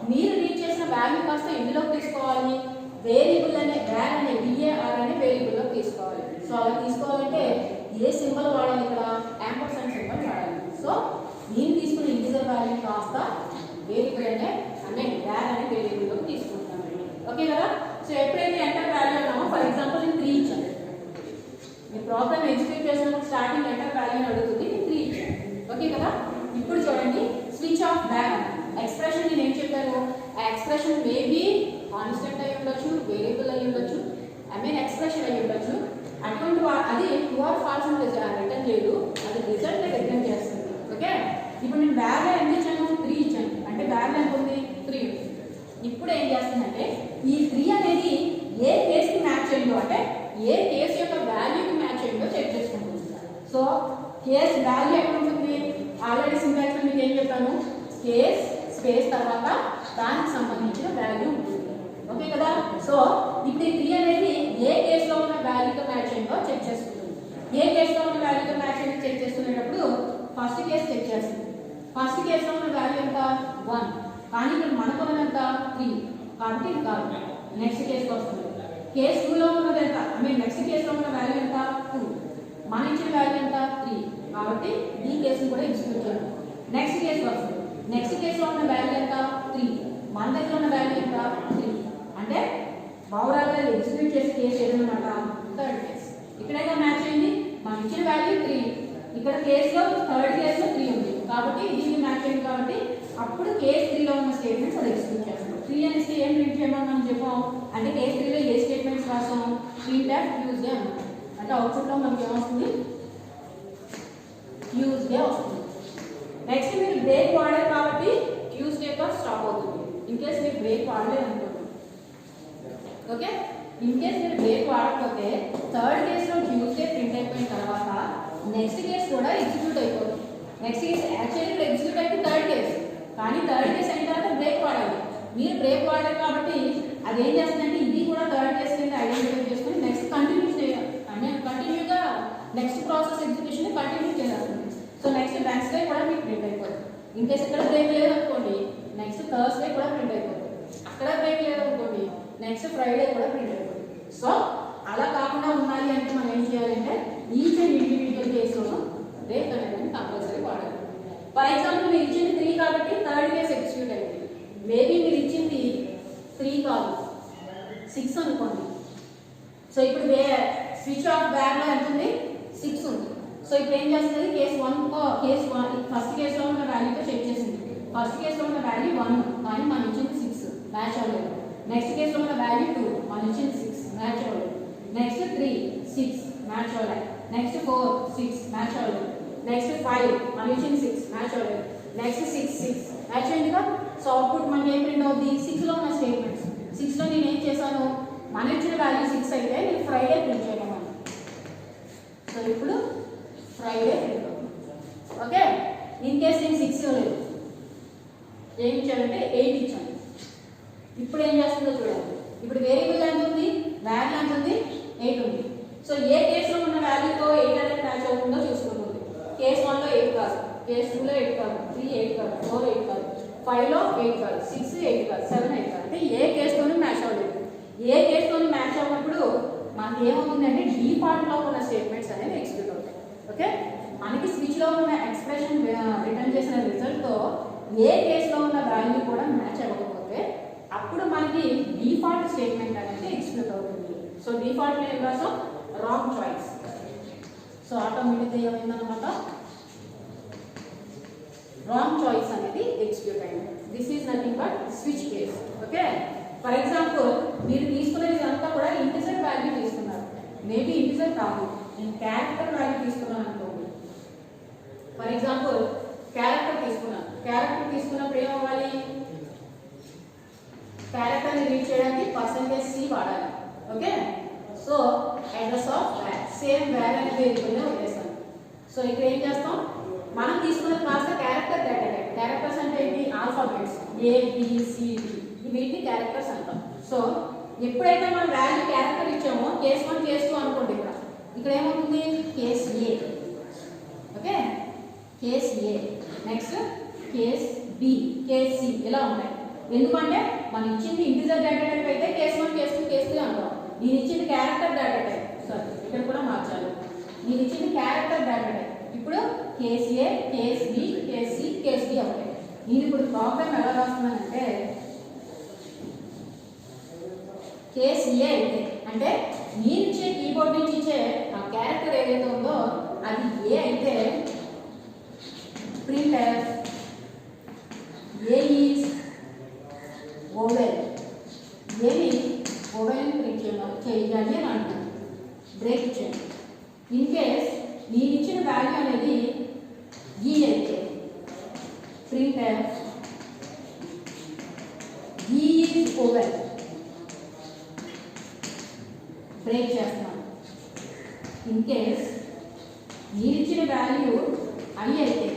మీరు రీడ్ చేసిన వాల్యూ కాస్త ఇందులోకి తీసుకోవాలి. వేరియబుల్ అనే var అనే వేరియబుల్లోకి తీసుకోవాలి. సో అలా తీసుకోవాలంటే ఏ సింబల్ వాడాలి? ఇక్కడ యాంపర్సండ్ సింబల్ వాడాలి. సో నేను తీసుకున్న ఇంటిజర్ వాల్యూ కాస్త వేరియబుల్ అనే var అనే వేరియబుల్లోకి తీసుకుంటాను. ఓకే కదా? సో ఎప్పుడైతే ఎంటర్ వాల్యూ అన్నామో, ఫర్ ఎగ్జాంపుల్ నేను 3 ఇచ్చాను. మీ ప్రోగ్రామ్ ఎగ్జిక్యూట్ చేసినప్పుడు స్టార్టింగ్ ఎంటర్ వాల్యూ అడుగుతుంది, నేను 3 ఇచ్చాను. ఓకే కదా? ఇప్పుడు చూడండి స్విచ్ ఆఫ్ బ్యాక్ ఎక్స్ప్రెషన్ నేను ఏం చెప్పాను? ఆ ఎక్స్ప్రెషన్ మేబీ కాన్స్టెంట్ అయి ఉండొచ్చు, వేరియబుల్ అయి ఉండొచ్చు, ఎక్స్ప్రెషన్ అయి ఉండొచ్చు. అటువంటి అది ట్రూ ఆర్ ఫాల్స్ అని రిటర్న్ చేయదు, అది రిజల్ట్ రిటర్న్ చేస్తుంది. ఓకే, ఇప్పుడు నేను వాల్యూ ఎంత ఇచ్చాను? 3 ఇచ్చాను. అంటే వాల్యూ ఎంత ఉంది? 3 ఉంది. ఇప్పుడు ఏం చేస్తుందంటే ఈ 3 అనేది ఏ కేసుకి మ్యాచ్ అయిందో, అంటే ఏ కేసు యొక్క వాల్యూకి మ్యాచ్ అయిందో చెక్ చేసుకుంటుంది. సో కేస్ వాల్యూ ఎక్కడ ఉంటుంది? ఆల్రెడీ సింటాక్స్ లో మీకు ఏం చెప్పాను? కేస్ స్పేస్ తర్వాత దానికి సంబంధించిన వాల్యూ ఉంటుంది. ఓకే కదా? సో ఇప్పుడు ఈ 3 అనేది ఏ కేసులో ఉన్న వాల్యూతో మ్యాచ్ అయిందో చెక్ చేసుకుంటుంది. ఏ కేసులో ఉన్న వాల్యూతో మ్యాచ్ అయిందో చెక్ చేసుకునేటప్పుడు ఫస్ట్ కేసు చెక్ చేస్తుంది. ఫస్ట్ కేసులో ఉన్న వాల్యూ ఎంత? 1. కానీ ఇక్కడ మనకు ఉన్నది ఎంత? 3. కాబట్టి ఇది కాదు. నెక్స్ట్ కేసుకి వస్తుంది. కేసు 2లో ఉన్నది ఎంత? నెక్స్ట్ కేసులో ఉన్న వాల్యూ ఎంత? 2. మన ఇచ్చిన వాల్యూ ఎంత? 3. కాబట్టి ఈ కేసును కూడా ఎగ్జిక్యూట్ చేయాలి. నెక్స్ట్ కేసు వస్తుంది. నెక్స్ట్ కేసులో ఉన్న వాల్యూ ఎంత? 3. మన దగ్గర ఉన్న వాల్యూ ఎంత? 3. అంటే ఓవరాల్ గా ఎగ్జిక్యూట్ చేసే కేసు ఏదన్నమాట? Third case. ఇక్కడైనా మ్యాచ్ అయింది. మనం ఇచ్చిన వాల్యూ 3. ఇక్కడ కేసులో థర్డ్ కేసులో 3 ఉంది కాబట్టి దీన్ని మ్యాచ్ అయింది. కాబట్టి అప్పుడు కేస్ 3లో ఉన్న స్టేట్మెంట్స్ అది ఎగ్జిక్యూట్ చేస్తాం. 3 అనేసి ఏం ప్రింట్ చేయమని మనం చెప్పాం అంటే కేస్ 3లో ఏ స్టేట్మెంట్స్ రాసాం? ప్రింట్ ఆఫ్ ట్యూస్డే అన్నాం. అంటే అవుట్పుట్ లో మనకి ఏమొస్తుంది? ట్యూస్డే వస్తుంది. నెక్స్ట్ మీరు బ్రేక్ వాడారు కాబట్టి ట్యూస్డేతో స్టాప్ అవుతుంది. ఇన్ కేస్ మీరు బ్రేక్ వాడలేదు అనుకోండి. ఓకే, ఇన్ కేస్ మీరు బ్రేక్ వాడకపోతే థర్డ్ కేసులో ట్యూస్డే ప్రింట్ అయిపోయిన తర్వాత నెక్స్ట్ కేసు కూడా ఎగ్జిక్యూట్ అయిపోతుంది. నెక్స్ట్ కేసు యాక్చువల్లీ ఎగ్జిక్యూట్ అయితే థర్డ్ కేసు, కానీ థర్డ్ కేసు అయిన తర్వాత బ్రేక్ వాడాలి. మీరు బ్రేక్ వాడారు కాబట్టి అది ఏం చేస్తుందంటే ఇది కూడా థర్డ్ కేసు కింద ఐడెంటిఫై చేసుకుని నెక్స్ట్ కంటిన్యూగా నెక్స్ట్ ప్రాసెస్ ఎగ్జిక్యూషన్ కంటిన్యూ చేస్తుంది. సో నెక్స్ట్ వెన్స్డే కూడా మీకు ప్రింట్ అయిపోతుంది. ఇన్ కేసు ఇక్కడ బ్రేక్ లేదు అనుకోండి, నెక్స్ట్ థర్స్డే కూడా ప్రింట్ అయిపోతుంది. అక్కడ బ్రేక్ లేదు అనుకోండి, నెక్స్ట్ ఫ్రైడే కూడా ప్రింట్ అయిపోతుంది. సో అలా కాకుండా ఉండాలి అంటే మనం ఏం చేయాలంటే ఈచ్ అండ్ ఇండివిజువల్ కేసులో బ్రేక్ అనేది కంపల్సరీ వాడాలి. ఫర్ ఎగ్జాంపుల్ మీరు ఇచ్చింది 3 కాబట్టి థర్డ్ కేసు ఎగ్జిక్యూట్ అయింది. మేబీ మీరు ఇచ్చింది 3 కాదు 6 అనుకోండి. సో ఇప్పుడు స్విచ్ ఆఫ్ బ్యాగ్లో ఎంత ఉంది? 6 ఉంది. సో ఇప్పుడు ఏం చేస్తుంది? కేసు 1 ఫస్ట్ కేసులో ఉన్న వాల్యూతో చెక్ చేసింది. ఫస్ట్ కేసులో ఉన్న వాల్యూ 1 కానీ మనం ఇచ్చింది 6 మ్యాచ్ అవ్వలేదు. నెక్స్ట్ కేసులో ఉన్న వాల్యూ 2 మనం ఇచ్చింది 6 మ్యాచ్ అవ్వలేదు. నెక్స్ట్ 3 6 మ్యాచ్ అవ్వలేదు. నెక్స్ట్ 4 6 మ్యాచ్ అవ్వలేదు. నెక్స్ట్ 5 మనం ఇచ్చింది 6 మ్యాచ్ అవ్వలేదు. నెక్స్ట్ 6 మ్యాచ్ అయింది కదా. సో అవుట్పుట్ మనకి ఏం ప్రింట్ అవుతుంది? 6లో ఉన్న స్టేట్మెంట్స్. 6లో నేను ఏం చేశాను? మనం ఇచ్చిన వాల్యూ 6 అయితే నేను ఫ్రైడే ప్రింట్ చేయమన్నాను. సో ఇప్పుడు ఫ్రైడే ప్రింట్ అవుతుంది. ఓకే, ఇన్ కేస్ నేను 6 ఇవ్వలేదు, ఏమి ఇచ్చానంటే 8 ఇచ్చాను. ఇప్పుడు ఏం చేస్తుందో చూడండి. ఇప్పుడు వేరియబుల్ ఎంత ఉంది? వాల్యూ ఎంత ఉంది? 8 ఉంది. సో ఏ కేసులో ఉన్న వాల్యూతో 8 అనేది మ్యాచ్ అవుతుందో చూసుకుంటుంది. కేసు 1లో 8 కాదు, కేసు 2లో 8 కాదు, 3 8 కాదు, 4 8 కాదు, 5లో 8 కాదు, 6 8 కాదు, 7 8 కాదు. అంటే ఏ కేసుతోనే మ్యాచ్ అవ్వలేదు. ఏ కేసుతోనే మ్యాచ్ అవ్వనప్పుడు మనకి ఏమవుతుందంటే డిఫాల్ట్లో ఉన్న స్టేట్మెంట్స్ అనేవి ఎగ్జిక్యూట్ అవుతాయి. ఓకే, మనకి స్విచ్లో ఉన్న ఎక్స్ప్రెషన్ రిటర్న్ చేసిన రిజల్ట్తో ఏ కేసులో ఉన్న వాల్యూ కూడా మ్యాచ్ అవ్వకపోతే అప్పుడు మనకి డిఫాల్ట్ స్టేట్మెంట్ అనేది ఎగ్జిక్యూట్ అవుతుంది. సో డిఫాల్ట్ ఏం రాసాం? Wrong choice. సో ఆటోమేటిక్గా ఏమైందనమాట? రాంగ్ చాయిస్ అనేది ఎగ్జిక్యూట్ అయింది. This is nothing but switch case. Okay, for example మీరు తీసుకునేది అంతా కూడా ఇంటిజర్ వాల్యూ తీసుకున్నారు. మేబీ ఇంటిజర్ కాదు, నేను క్యారెక్టర్ వాల్యూ తీసుకున్నాను అనుకోండి. ఫర్ ఎగ్జాంపుల్ క్యారెక్టర్ తీసుకున్నాను. క్యారెక్టర్ తీసుకున్నప్పుడు ఏమవ్వాలి? క్యారెక్టర్ని రీడ్ చేయడానికి %c వాడాలి. Okay, so address of val same val అనే వేరియబుల్నే వదిలేస్తాను. సో ఇక్కడ ఏం చేస్తాం? మనం తీసుకున్నది కాస్త క్యారెక్టర్ డేటా టైప్. క్యారెక్టర్స్ అంటే ఏంటి? ఆల్ఫాబెట్స్ ABCD, వీటిని క్యారెక్టర్స్ అంటాం. సో ఎప్పుడైతే మనం వాల్యూ క్యారెక్టర్ ఇచ్చామో కేస్ 1 కేస్ 2 అనుకోండి. ఇక్కడ ఏమవుతుంది? Case A. Okay, case A, next case B, case C ఇలా ఉంటాయి. ఎందుకంటే మనం ఇచ్చింది ఇంటిజర్ డేటా టైప్ అయితే కేస్ 1 కేస్ 2 కేస్ 3 అంటాం. నేను ఇచ్చింది క్యారెక్టర్ డేటా టైప్. సారీ, ఇక్కడ కూడా మార్చాలి. నేను ఇచ్చింది క్యారెక్టర్ డేటా టైప్. ఇప్పుడు case A, case B, case C, case D అవుతాయి. నేను ఇప్పుడు ప్రాబ్లం ఎలా రాస్తున్నానంటే కేస్ A అయితే అంటే నేను ఇచ్చే కీబోర్డ్ నుంచి ఇచ్చే ఆ క్యారెక్టర్ ఏదైతే ఉందో అది A అయితే ప్రింట్ A ఈజ్ ఓవెల్. ఏని బ్రేక్ ఇచ్చేయండి. ఇన్ కేస్ నేను ఇచ్చిన వాల్యూ అనేది ఈ అయితే ప్రింట్ఎఫ్ ఈ ఈజ్ ఓవెల్ బ్రేక్ చేస్తున్నాను. ఇన్ కేస్ మీరు ఇచ్చిన వాల్యూ ఐ అయితే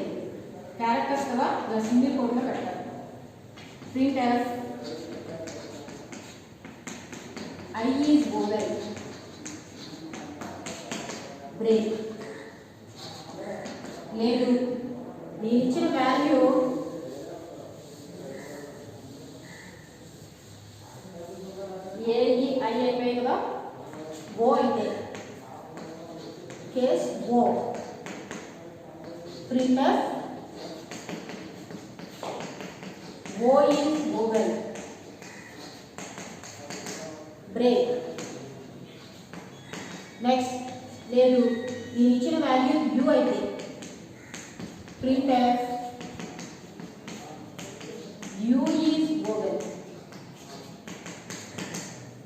క్యారెక్టర్స్ కదా ఇలా సింగిల్ కోడ్లో పెట్టాలి. Printf I is vowel break. లేదు నేను ఇచ్చిన వాల్యూ ఏఈ ఐ అయిపోయాయి కదా, ఓ అయితే case o printf o is vowel break. Next లేదు నేను ఇచ్చిన వాల్యూ యూ అయితే printf u is vowel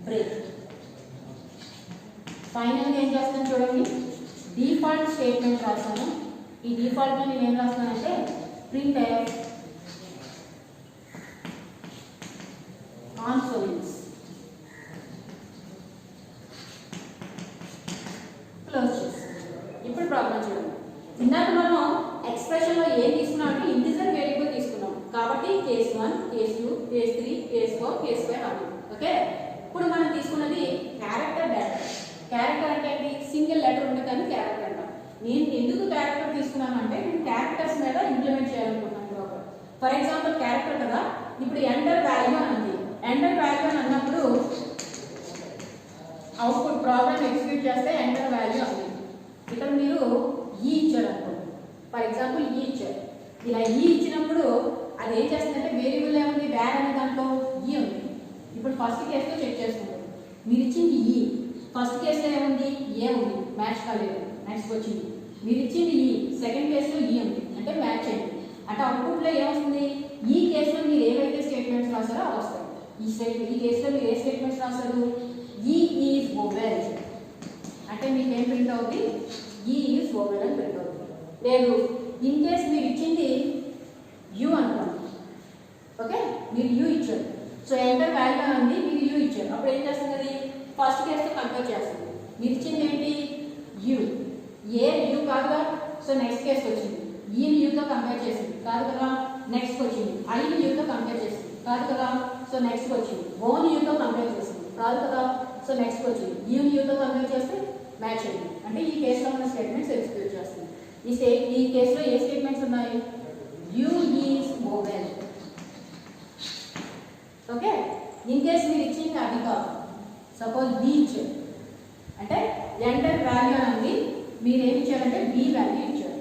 break. ఫైనల్గా ఏం చేస్తాను చూడండి, డిఫాల్ట్ స్టేట్మెంట్ రాస్తాను. ఈ డిఫాల్ట్లో నేను ఏం రాస్తానంటే ప్రింట్ఎఫ్ కాన్సోనెంట్స్ క్లోజ్ చేసి. ఇప్పుడు ప్రాబ్లం చూడండి. ఇందాక మనం ఎక్స్ప్రెషన్లో ఏం తీసుకున్నాం అంటే ఇంటిజర్ వేరియబుల్ తీసుకున్నాం కాబట్టి case 1, case 2, case 3, case 4, case 5 అని. ఓకే, ఇప్పుడు మనం తీసుకున్నది క్యారెక్టర్ డేటా. క్యారెక్టర్ అంటే ఏంటి? సింగిల్ లెటర్ ఉంటుంది కానీ క్యారెక్టర్ అంట. నేను ఎందుకు క్యారెక్టర్ తీసుకున్నాను అంటే నేను క్యారెక్టర్స్ మీద ఇంప్లిమెంట్ చేయాలనుకుంటున్నాను ప్రోగ్రామ్. ఫర్ ఎగ్జాంపుల్ క్యారెక్టర్ కదా, ఇప్పుడు ఎంటర్ వాల్యూ అని ఉంది. ఎంటర్ వాల్యూ అని అన్నప్పుడు అవుట్పుట్ ప్రోగ్రామ్ ఎగ్జిక్యూట్ చేస్తే ఎంటర్ వాల్యూ ఉంది. ఇక్కడ మీరు ఈ ఇచ్చారు అనుకోండి, ఫర్ ఎగ్జాంపుల్ ఈ ఇచ్చారు. ఇలా ఈ ఇచ్చినప్పుడు అది ఏం చేస్తుందంటే వేరియబుల్ ఏముంది, వేర్ అనే దాంట్లో ఈ ఉంది. ఇప్పుడు ఫస్ట్ కేసులో చెక్ చేసుకుంటాం. మీరు ఇచ్చింది ఈ, ఫస్ట్ కేసులో ఏముంది, ఏ ఉంది, మ్యాచ్ కాలేదు. నెక్స్ట్ వచ్చింది మీరు ఇచ్చింది ఈ, సెకండ్ కేసులో ఈ ఉంది అంటే మ్యాచ్ అయింది. అంటే అవుట్పుట్లో ఏమొస్తుంది, ఈ కేసులో మీరు ఏవైతే స్టేట్మెంట్స్ రాస్తారో అవి వస్తాయి. ఈ కేసులో మీరు ఏ స్టేట్మెంట్స్ రాస్తారు, ఈ ఈజ్ ఓవెల్ అంటే మీకు ఏం ప్రింట్ అవుతుంది, ఈ ఈజ్ ఓవెల్ అని ప్రింట్ అవుతుంది. లేదు ఇన్ కేస్ మీరు ఇచ్చింది యూ అనుకోండి. ఓకే, మీరు యూ ఇచ్చారు. సో ఎంటర్ వాల్యూ అంది, మీరు యూ ఇచ్చారు. అప్పుడు ఏం చేస్తుంది, అది ఫస్ట్ కేసుతో కంపేర్ చేస్తుంది. మీరు ఇచ్చింది ఏంటి, యూ, ఏ యూ కాదుగా. సో నెక్స్ట్ కేసు వచ్చింది, ఈని యూతో కంపేర్ చేసింది కాదు కదా. నెక్స్ట్ వచ్చింది ఐని యూతో కంపేర్ చేసింది కాదు కదా. సో నెక్స్ట్ వచ్చింది ఓని యూతో కంపేర్ చేసింది కాదు కదా. సో నెక్స్ట్ వచ్చింది యూని యూతో కంపేర్ చేస్తే మ్యాచ్ అయింది. అంటే ఈ కేసులో ఉన్న స్టేట్మెంట్స్ ఎగ్జిక్యూట్ చేస్తుంది. ఈ కేసులో ఏ స్టేట్మెంట్స్ ఉన్నాయి, you is oval. Okay, in case మీరు ఇచ్చింది అది కాదు, సపోజ్ బి ఇచ్చారు అంటే ఎంటర్ వాల్యూ అనేది మీరు ఏమి ఇచ్చారంటే బి వాల్యూ ఇచ్చారు.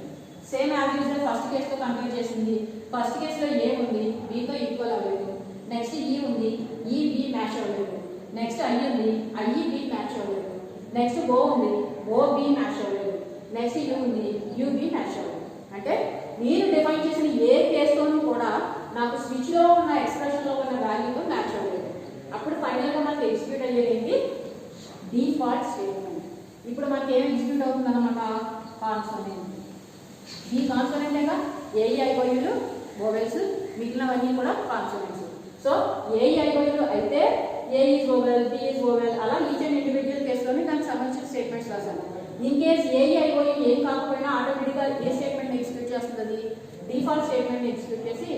సేమ్ యాజ్ ఫస్ట్ కేసుతో కంపేర్ చేసింది. ఫస్ట్ కేసులో ఏ ఉంది, బితో ఈక్వల్ అవ్వలేదు. నెక్స్ట్ ఈ ఉంది, ఈ బి మ్యాచ్ అవ్వలేదు. నెక్స్ట్ ఐ ఉంది, ఐ బి మ్యాచ్ అవ్వలేదు. నెక్స్ట్ ఓ ఉంది, ఓ బి మ్యాచ్ అవ్వలేదు. నెక్స్ట్ యూ ఉంది, యూ బి మ్యాచ్ అవ్వలేదు. అంటే మీరు డిఫైన్ చేసిన ఏ కేసులోనూ కూడా నాకు స్విచ్లో ఉన్న ఎక్స్ప్రెషన్లో ఉన్న వాల్యూతో మ్యాచ్ అవ్వలేదు. అప్పుడు ఫైనల్గా మనకి ఎగ్జిక్యూట్ అయ్యేది ఏంటి, డిఫాల్ట్ స్టేట్మెంట్. ఇప్పుడు మనకి ఏం ఎగ్జిక్యూట్ అవుతుంది అనమాట, కాన్సోనెంట్. ఈ కాన్సోనెంటేగా ఏఈ ఐఓయూలు ఓవెల్స్, మిగిలినవన్నీ కూడా కాన్సోనెంట్స్. సో ఏఈ ఐఓయూలు అయితే A is vowel, B is vowel, అలా ఈచ్ అండ్ ఇండివిజువల్ కేసులోనే దానికి సంబంధించిన స్టేట్మెంట్స్ రాశాను. ఇన్ కేస్ ఏఈ ఐఓయూ ఏం కాకపోయినా ఆటోమేటిక్గా ఏ స్టేట్మెంట్ ఎగ్జిక్యూట్ చేస్తుంది, డిఫాల్ట్ స్టేట్మెంట్ ఎగ్జిక్యూట్ చేసి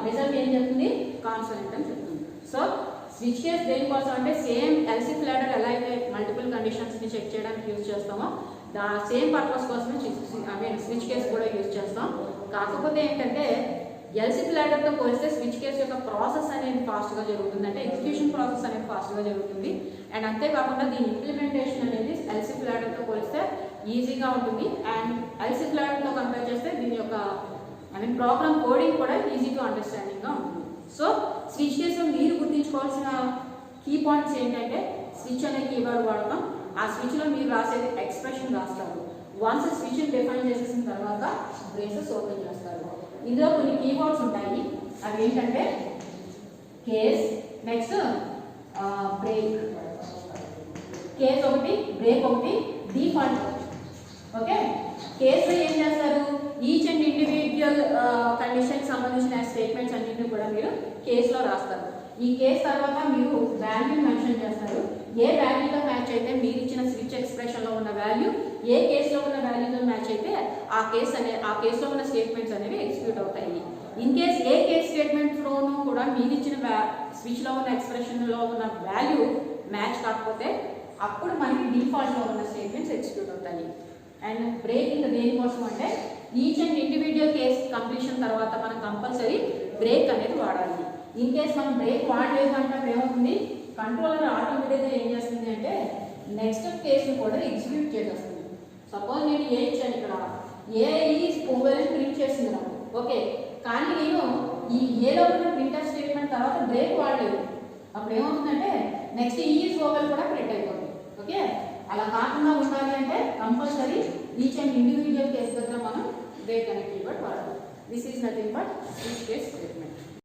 రిజల్ట్ ఏం చెప్తుంది, కాన్సోనెంట్ అని చెప్తుంది. సో స్విచ్ కేస్ దేనికోసం అంటే సేమ్ ఎల్సిఫ్ లాడర్ ఎలా అయితే మల్టిపుల్ కండిషన్స్ని చెక్ చేయడానికి యూజ్ చేస్తామో సేమ్ పర్పస్ కోసమే స్విచ్ కేస్ కూడా యూజ్ చేస్తాం. కాకపోతే ఏంటంటే ఎల్సిఫ్ లాడర్తో పోలిస్తే స్విచ్ కేస్ యొక్క ప్రాసెస్ అనేది ఫాస్ట్గా జరుగుతుంది, అంటే ఎగ్జిక్యూషన్ ప్రాసెస్ అనేది ఫాస్ట్గా జరుగుతుంది. అండ్ అంతేకాకుండా దీని ఇంప్లిమెంటేషన్ అనేది ఎల్సిఫ్ లాడర్తో పోలిస్తే ఈజీగా ఉంటుంది. అండ్ ఎల్సిఫ్ లాడర్తో కంపేర్ చేస్తే దీని యొక్క ప్రోగ్రామ్ కోడింగ్ కూడా ఈజీ టు అండర్స్టాండింగ్గా ఉంటుంది. సో స్విచ్ కేసులో మీరు గుర్తుంచుకోవాల్సిన కీ పాయింట్స్ ఏంటంటే స్విచ్ అనే కీవర్డ్ వాడతాం. ఆ స్విచ్లో మీరు రాసేది ఎక్స్ప్రెషన్ రాస్తారు. వన్స్ స్విచ్ని డిఫైన్ చేసేసిన తర్వాత బ్రేసెస్ ఓపెన్ చేస్తారు. ఇందులో కొన్ని కీవర్డ్స్ ఉంటాయి, అవి ఏంటంటే కేస్, నెక్స్ట్ బ్రేక్, కేస్ ఒకటి, బ్రేక్ ఒకటి, డిఫాల్ట్ ఒకటి. ఓకే, కేసులో ఏం చేస్తారు, ఈచ్ అండ్ ఇండివిజువల్ కండిషన్కి సంబంధించిన స్టేట్మెంట్స్ అన్నింటినీ కూడా మీరు కేసులో రాస్తారు. ఈ కేసు తర్వాత మీరు వాల్యూ మెన్షన్ చేస్తారు. ఏ వాల్యూతో మ్యాచ్ అయితే మీరు ఇచ్చిన స్విచ్ ఎక్స్ప్రెషన్లో ఉన్న వాల్యూ ఏ కేసులో ఉన్న వాల్యూతో మ్యాచ్ అయితే ఆ కేసులో ఉన్న స్టేట్మెంట్స్ అనేవి ఎగ్జిక్యూట్ అవుతాయి. ఇన్ కేస్ ఏ కేస్ స్టేట్మెంట్స్లోనూ కూడా మీరు ఇచ్చిన స్విచ్లో ఉన్న ఎక్స్ప్రెషన్లో ఉన్న వాల్యూ మ్యాచ్ కాకపోతే అప్పుడు మనకి డిఫాల్ట్లో ఉన్న స్టేట్మెంట్స్ ఎగ్జిక్యూట్ అవుతాయి. అండ్ బ్రేకింగ్ దేనికోసం అంటే each and individual case completion తర్వాత మనం కంపల్సరీ బ్రేక్ అనేది వాడాలి. ఇన్ కేస్ మనం బ్రేక్ వాడలేదు అంటే అప్పుడు ఏమవుతుంది, కంట్రోలర్ ఆటోమేటిక్గా ఏం చేస్తుంది అంటే నెక్స్ట్ కేసును కూడా ఎగ్జిక్యూట్ చేసేస్తుంది. సపోజ్ నేను ఏ ఇచ్చాను, ఇక్కడ ఏ ఈజ్ ఓవెల్ ప్రింట్ చేసింది నాకు. ఓకే, కానీ నేను ఈ ఏలో ఉన్న ప్రింటర్ స్టేట్మెంట్ తర్వాత బ్రేక్ వాడలేదు. అప్పుడు ఏమవుతుందంటే నెక్స్ట్ ఈజ్ ఓవెల్ కూడా ప్రింట్ అయిపోతుంది. ఓకే, అలా కాకుండా ఉండాలి అంటే compulsory each and individual case దగ్గర మనం బ్రేక్ అనే కీవర్డ్ వాడాలి. This is nothing but switch case.